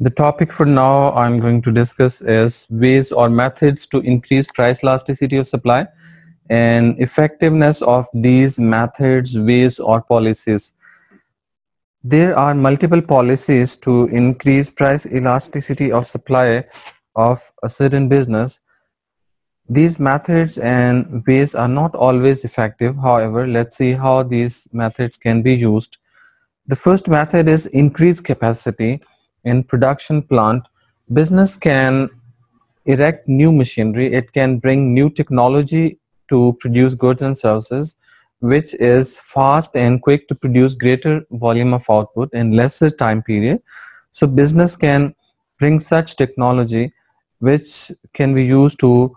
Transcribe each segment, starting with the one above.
The topic for now I'm going to discuss is ways or methods to increase price elasticity of supply and effectiveness of these methods, ways, or policies. There are multiple policies to increase price elasticity of supply of a certain business. These methods and ways are not always effective. However, let's see how these methods can be used. The first method is increase capacity in production plant. Business can erect new machinery. It can bring new technology to produce goods and services, which is fast and quick to produce greater volume of output in lesser time period. So business can bring such technology which can be used to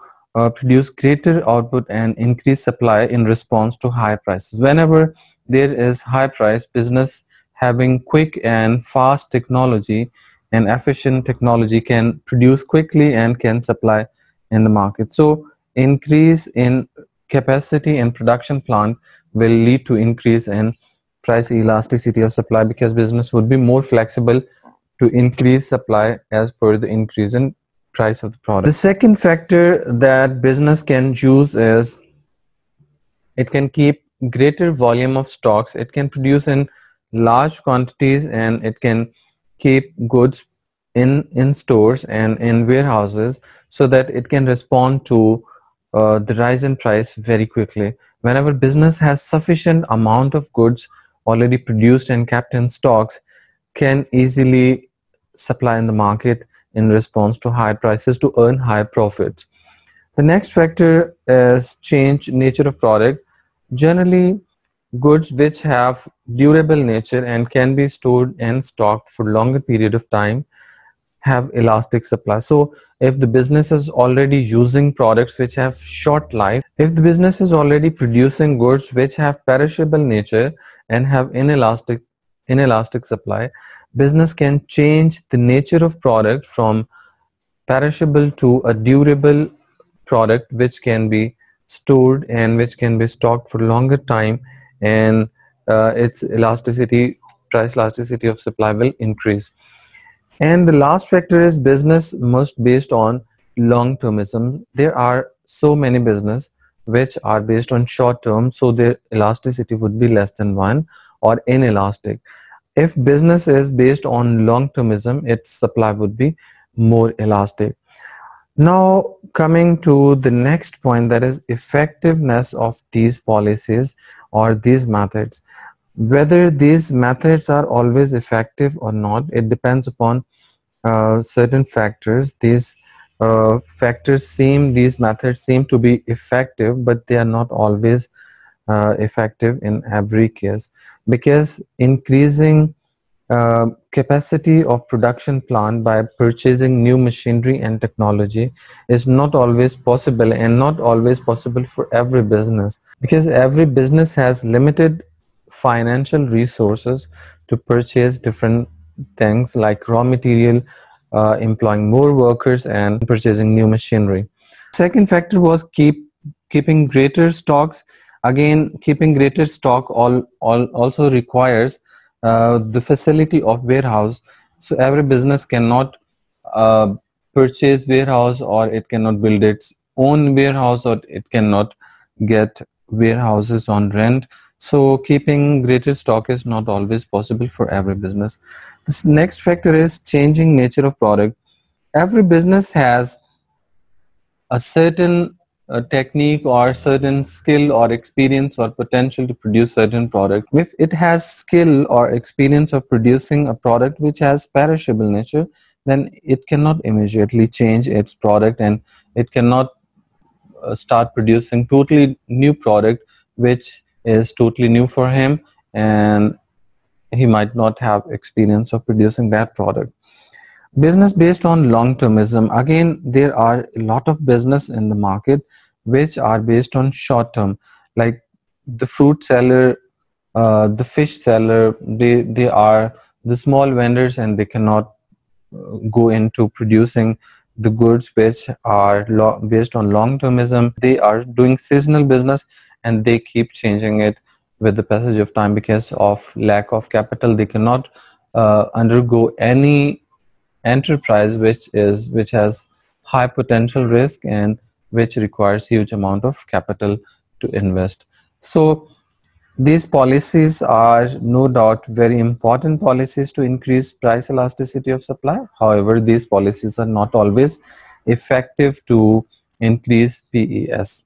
produce greater output and increase supply in response to high prices. Whenever there is high price, business having quick and fast technology and efficient technology can produce quickly and can supply in the market. So increase in capacity in production plant will lead to increase in price elasticity of supply, because business would be more flexible to increase supply as per the increase in price of the product. The second factor that business can use is it can keep greater volume of stocks. It can produce in large quantities and it can keep goods in stores and in warehouses so that it can respond to the rise in price very quickly. Whenever business has sufficient amount of goods already produced and kept in stocks, can easily supply in the market in response to high prices to earn high profits. The next factor is change nature of product. Generally, goods which have durable nature and can be stored and stocked for longer period of time have elastic supply. So if the business is already using products which have short life, if the business is already producing goods which have perishable nature and have inelastic supply, business can change the nature of product from perishable to a durable product which can be stored and which can be stocked for longer time, and its price elasticity of supply will increase. And the last factor is business must based on long termism. There are so many business which are based on short term, so their elasticity would be less than 1 or inelastic. If business is based on long termism, its supply would be more elastic. Now coming to the next point, that is effectiveness of these policies or these methods. Whether these methods are always effective or not, it depends upon certain factors. These methods seem to be effective, but they are not always effective in every case, because increasing capacity of production plant by purchasing new machinery and technology is not always possible, and not always possible for every business, because every business has limited financial resources to purchase different things like raw material, employing more workers, and purchasing new machinery. Second factor was keeping greater stocks. Again, keeping greater stock also requires the facility of warehouse. So every business cannot uh, purchase warehouse, or it cannot build its own warehouse, or it cannot get warehouses on rent. So keeping greater stock is not always possible for every business. This next factor is changing nature of product. Every business has a certain technique or certain skill or experience or potential to produce certain product. If it has skill or experience of producing a product which has perishable nature, then it cannot immediately change its product, and it cannot start producing totally new product which is totally new for him, and he might not have experience of producing that product. Business based on long termism. Again, there are a lot of business in the market which are based on short term, like the fruit seller, the fish seller. They are the small vendors, and they cannot go into producing the goods which are based on long termism. They are doing seasonal business, and they keep changing it with the passage of time. Because of lack of capital, they cannot undergo any enterprise which has high potential risk and which requires huge amount of capital to invest. So these policies are no doubt very important policies to increase price elasticity of supply. However, these policies are not always effective to increase PES.